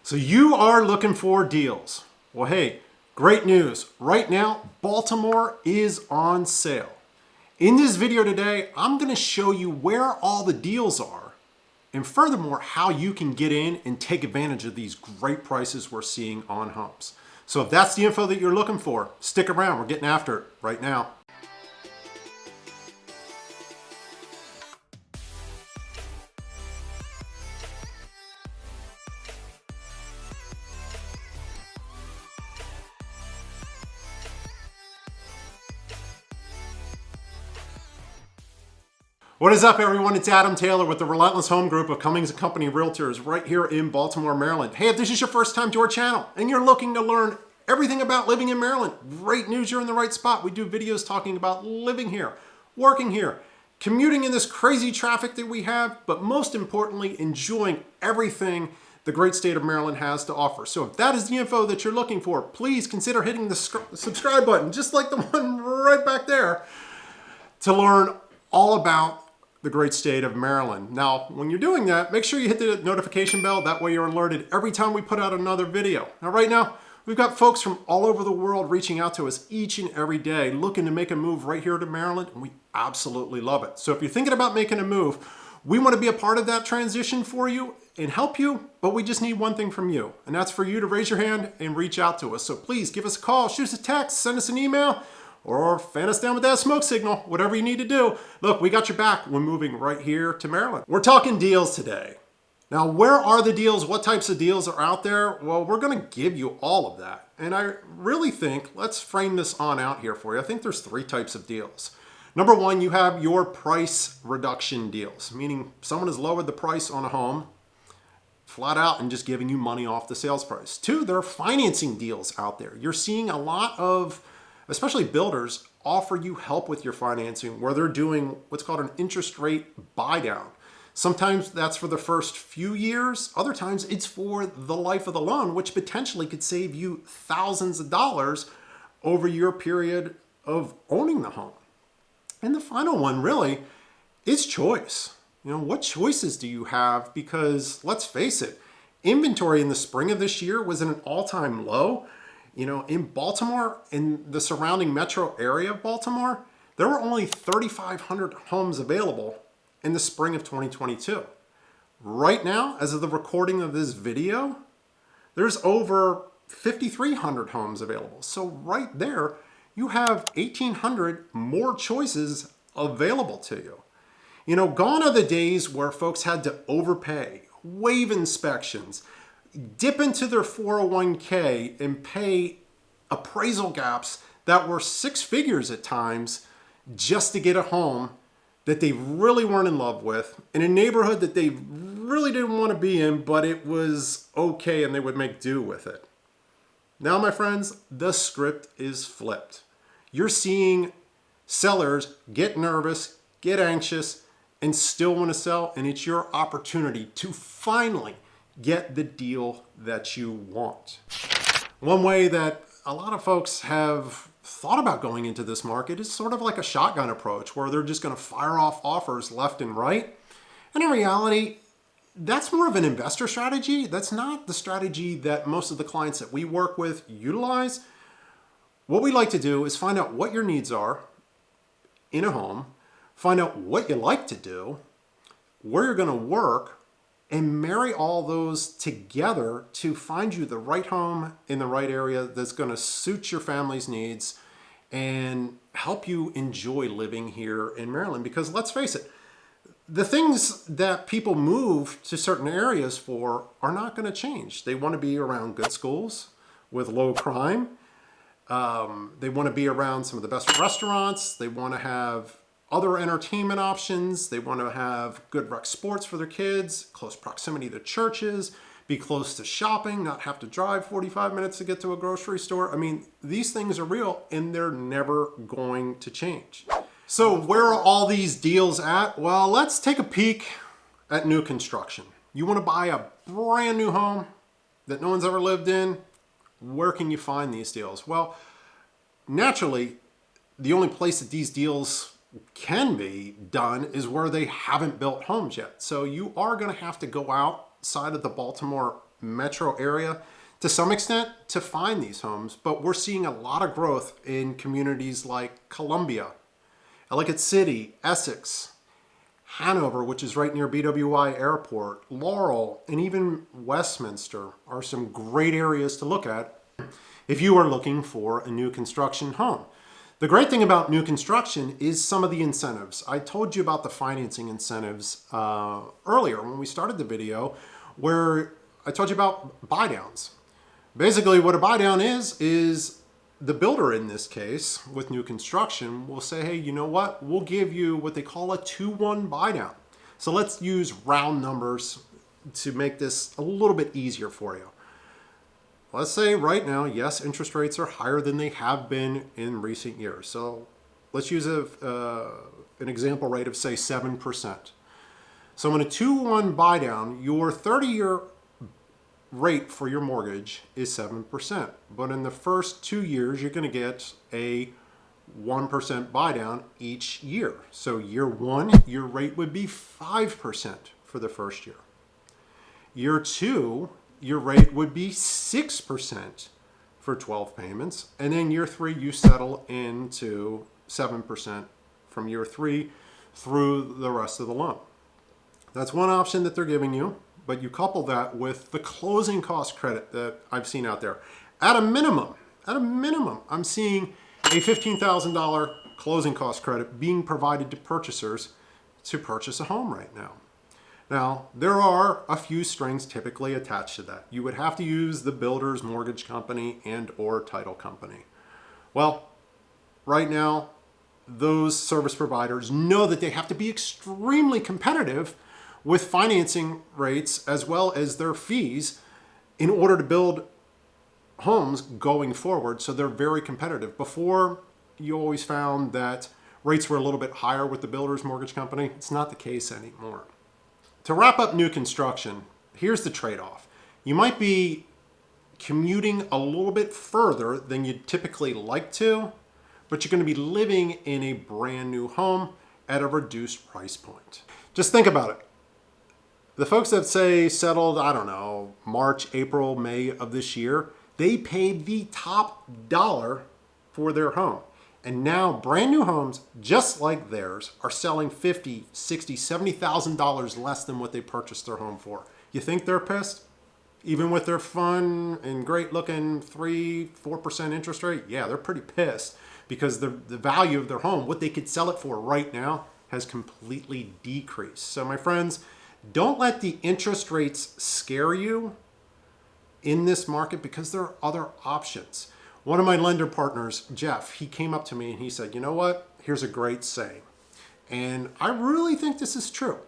So you are looking for deals. Well, hey, great news. Right now, Baltimore is on sale. In this video today, I'm going to show you where all the deals are, and furthermore, how you can get in and take advantage of these great prices we're seeing on homes. So if that's the info that you're looking for, stick around. We're getting after it right now. What is up, everyone? It's Adam Taylor with the Relentless Home Group of Cummings & Company Realtors right here in Baltimore, Maryland. Hey, if this is your first time to our channel and you're looking to learn everything about living in Maryland, great news, you're in the right spot. We do videos talking about living here, working here, commuting in this crazy traffic that we have, but most importantly, enjoying everything the great state of Maryland has to offer. So if that is the info that you're looking for, please consider hitting the subscribe button, just like the one right back there, to learn all about the great state of Maryland. Now, when you're doing that, make sure you hit the notification bell. That way you're alerted every time we put out another video. Now, right now, we've got folks from all over the world reaching out to us each and every day, looking to make a move right here to Maryland, and we absolutely love it. So if you're thinking about making a move, we want to be a part of that transition for you and help you, but we just need one thing from you, and that's for you to raise your hand and reach out to us. So please give us a call, shoot us a text, send us an email, or fan us down with that smoke signal, whatever you need to do. Look, we got your back when moving right here to Maryland. We're talking deals today. Now, where are the deals? What types of deals are out there? Well, we're gonna give you all of that. And I really think, let's frame this on out here for you. I think there's three types of deals. Number one, you have your price reduction deals, meaning someone has lowered the price on a home flat out and just giving you money off the sales price. Two, there are financing deals out there. You're seeing a lot of, especially builders, offer you help with your financing where they're doing what's called an interest rate buy down. Sometimes that's for the first few years. Other times it's for the life of the loan, which potentially could save you thousands of dollars over your period of owning the home. And the final one really is choice. You know, what choices do you have? Because let's face it, inventory in the spring of this year was at an all-time low. You know, in Baltimore, in the surrounding metro area of Baltimore, there were only 3,500 homes available in the spring of 2022. Right now, as of the recording of this video, there's over 5,300 homes available. So right there, you have 1,800 more choices available to you. You know, gone are the days where folks had to overpay, waive inspections, dip into their 401k and pay appraisal gaps that were six figures at times just to get a home that they really weren't in love with, in a neighborhood that they really didn't want to be in, but it was okay and they would make do with it. Now, my friends, the script is flipped. You're seeing sellers get nervous, get anxious, and still want to sell, and it's your opportunity to finally get the deal that you want. One way that a lot of folks have thought about going into this market is sort of like a shotgun approach where they're just going to fire off offers left and right. And in reality, that's more of an investor strategy. That's not the strategy that most of the clients that we work with utilize. What we like to do is find out what your needs are in a home, find out what you like to do, where you're going to work, and marry all those together to find you the right home in the right area that's going to suit your family's needs and help you enjoy living here in Maryland. Because let's face it, the things that people move to certain areas for are not going to change. They want to be around good schools with low crime. They want to be around some of the best restaurants. They want to have other entertainment options. They want to have good rec sports for their kids, close proximity to churches, be close to shopping, not have to drive 45 minutes to get to a grocery store. I mean, these things are real and they're never going to change. So where are all these deals at? Well, let's take a peek at new construction. You want to buy a brand new home that no one's ever lived in? Where can you find these deals? Well, naturally, the only place that these deals can be done is where they haven't built homes yet. So you are going to have to go outside of the Baltimore metro area to some extent to find these homes, but we're seeing a lot of growth in communities like Columbia, Ellicott City, Essex, Hanover, which is right near BWI Airport, Laurel, and even Westminster are some great areas to look at if you are looking for a new construction home. The great thing about new construction is some of the incentives. I told you about the financing incentives earlier when we started the video, where I told you about buy downs. Basically, what a buy down is the builder in this case with new construction will say, hey, you know what? We'll give you what they call a 2-1 buy down. So let's use round numbers to make this a little bit easier for you. Let's say right now, yes, interest rates are higher than they have been in recent years. So let's use an example rate of say 7%. So in a 2-1 buy down, your 30-year rate for your mortgage is 7%. But in the first 2 years, you're going to get a 1% buy down each year. So year one, your rate would be 5% for the first year. Year two, your rate would be 6% for 12 payments. And then year three, you settle into 7% from year three through the rest of the loan. That's one option that they're giving you, but you couple that with the closing cost credit that I've seen out there. At a minimum, I'm seeing a $15,000 closing cost credit being provided to purchasers to purchase a home right now. Now, there are a few strings typically attached to that. You would have to use the builder's mortgage company and or title company. Well, right now, those service providers know that they have to be extremely competitive with financing rates as well as their fees in order to build homes going forward. So they're very competitive. Before, you always found that rates were a little bit higher with the builder's mortgage company. It's not the case anymore. To wrap up new construction, here's the trade-off. You might be commuting a little bit further than you'd typically like to, but you're going to be living in a brand new home at a reduced price point. Just think about it. The folks that say settled, I don't know, March, April, May of this year, they paid the top dollar for their home. And now brand new homes, just like theirs, are selling $50,000, $60,000, $70,000 less than what they purchased their home for. You think they're pissed? Even with their fun and great looking 3-4% interest rate? Yeah, they're pretty pissed because the value of their home, what they could sell it for right now, has completely decreased. So my friends, don't let the interest rates scare you in this market because there are other options. One of my lender partners, Jeff, he came up to me and he said, you know what? Here's a great saying. And I really think this is true.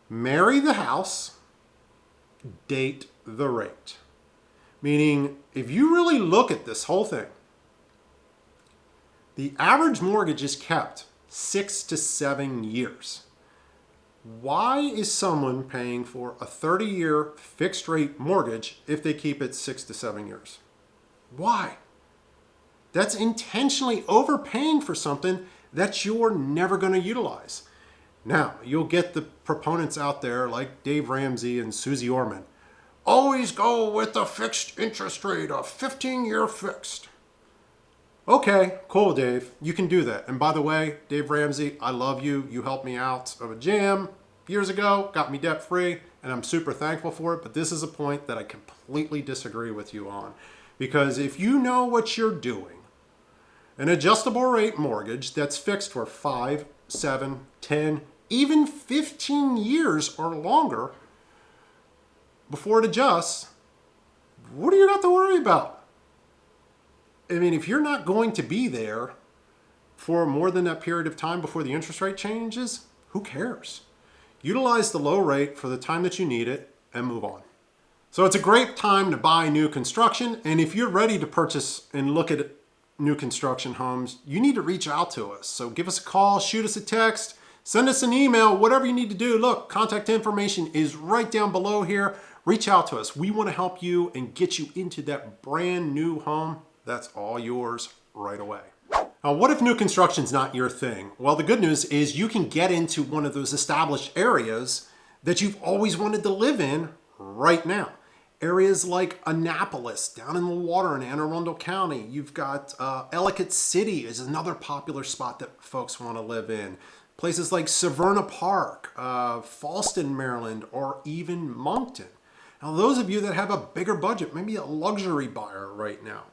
Marry the house, date the rate. Meaning, if you really look at this whole thing, the average mortgage is kept 6 to 7 years. Why is someone paying for a 30-year fixed rate mortgage if they keep it 6 to 7 years? Why? That's intentionally overpaying for something that you're never going to utilize. Now, you'll get the proponents out there like Dave Ramsey and Susie Orman. Always go with a fixed interest rate, a 15-year fixed. Okay, cool, Dave. You can do that. And by the way, Dave Ramsey, I love you. You helped me out of a jam years ago, got me debt-free, and I'm super thankful for it. But this is a point that I completely disagree with you on. Because if you know what you're doing, an adjustable rate mortgage that's fixed for 5, 7, 10, even 15 years or longer before it adjusts, what do you got to worry about? I mean, if you're not going to be there for more than that period of time before the interest rate changes, who cares? Utilize the low rate for the time that you need it and move on. So it's a great time to buy new construction. And if you're ready to purchase and look at new construction homes, you need to reach out to us. So give us a call, shoot us a text, send us an email, whatever you need to do. Look, contact information is right down below here. Reach out to us. We want to help you and get you into that brand new home that's all yours right away. Now, what if new construction's not your thing? Well, the good news is you can get into one of those established areas that you've always wanted to live in right now. Areas like Annapolis, down in the water in Anne Arundel County. You've got Ellicott City is another popular spot that folks want to live in. Places like Severna Park, Fallston, Maryland, or even Moncton. Now, those of you that have a bigger budget, maybe a luxury buyer right now,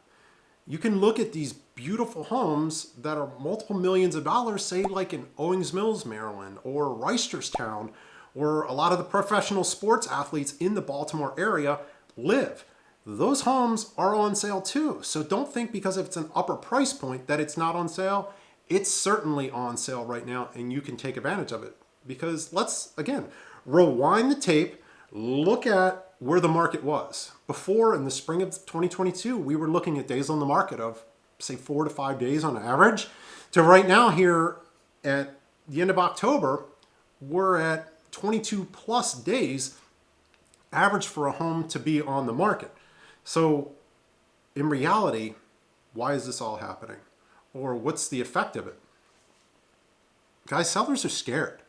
you can look at these beautiful homes that are multiple millions of dollars, say like in Owings Mills, Maryland, or Reisterstown, where a lot of the professional sports athletes in the Baltimore area live. Those homes are on sale too. So don't think because it's an upper price point that it's not on sale. It's certainly on sale right now, and you can take advantage of it. Because let's, again, rewind the tape, look at where the market was. Before, in the spring of 2022, we were looking at days on the market of, say, 4 to 5 days on average. To right now here at the end of October, we're at 22 plus days average for a home to be on the market. So in reality, why is this all happening? Or what's the effect of it? Guys, sellers are scared.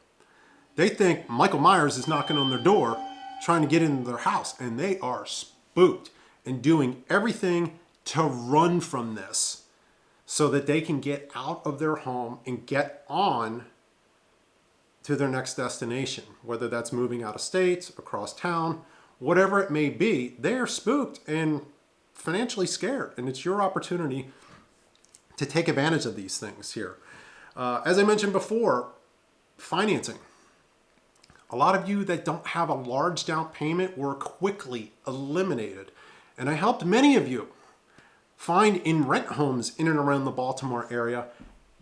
They think Michael Myers is knocking on their door trying to get into their house, and they are spooked and doing everything to run from this so that they can get out of their home and get on to their next destination, whether that's moving out of state, across town, whatever it may be. They're spooked and financially scared, and it's your opportunity to take advantage of these things here. As I mentioned before, financing. A lot of you that don't have a large down payment were quickly eliminated, and I helped many of you find in rent homes in and around the Baltimore area.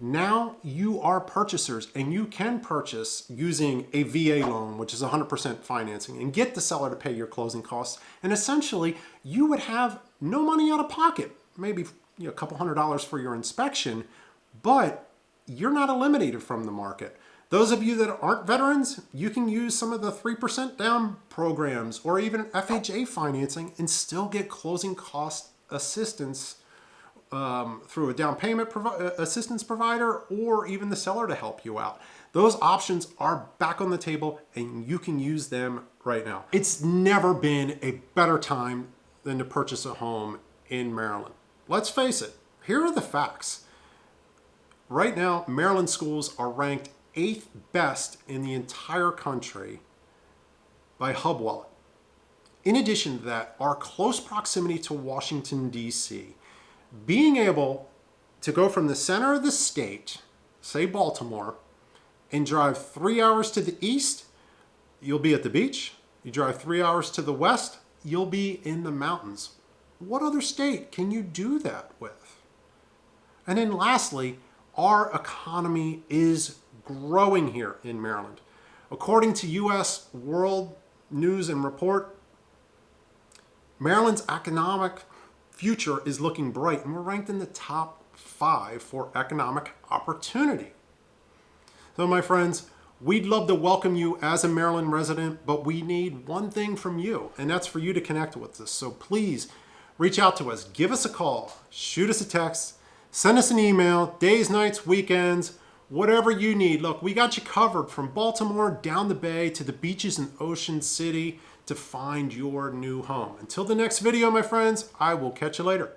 Now you are purchasers, and you can purchase using a VA loan, which is 100% financing, and get the seller to pay your closing costs. And essentially, you would have no money out of pocket, maybe a couple $100s for your inspection, but you're not eliminated from the market. Those of you that aren't veterans, you can use some of the 3% down programs or even FHA financing and still get closing cost assistance through a down payment assistance provider or even the seller to help you out. Those options are back on the table and you can use them right now. It's never been a better time than to purchase a home in Maryland. Let's face it, here are the facts. Right now, Maryland schools are ranked 8th best in the entire country by Hub Wallet. In addition to that, our close proximity to Washington, D.C., being able to go from the center of the state, say Baltimore, and drive 3 hours to the east, you'll be at the beach. You drive 3 hours to the west, you'll be in the mountains. What other state can you do that with? And then lastly, our economy is growing here in Maryland. According to U.S. World News and Report, Maryland's economic future is looking bright, and we're ranked in the top 5 for economic opportunity. So my friends, we'd love to welcome you as a Maryland resident, but we need one thing from you, and that's for you to connect with us. So please reach out to us, give us a call, shoot us a text, send us an email, days, nights, weekends, whatever you need. Look, we got you covered from Baltimore down the bay to the beaches in Ocean City to find your new home. Until the next video, my friends, I will catch you later.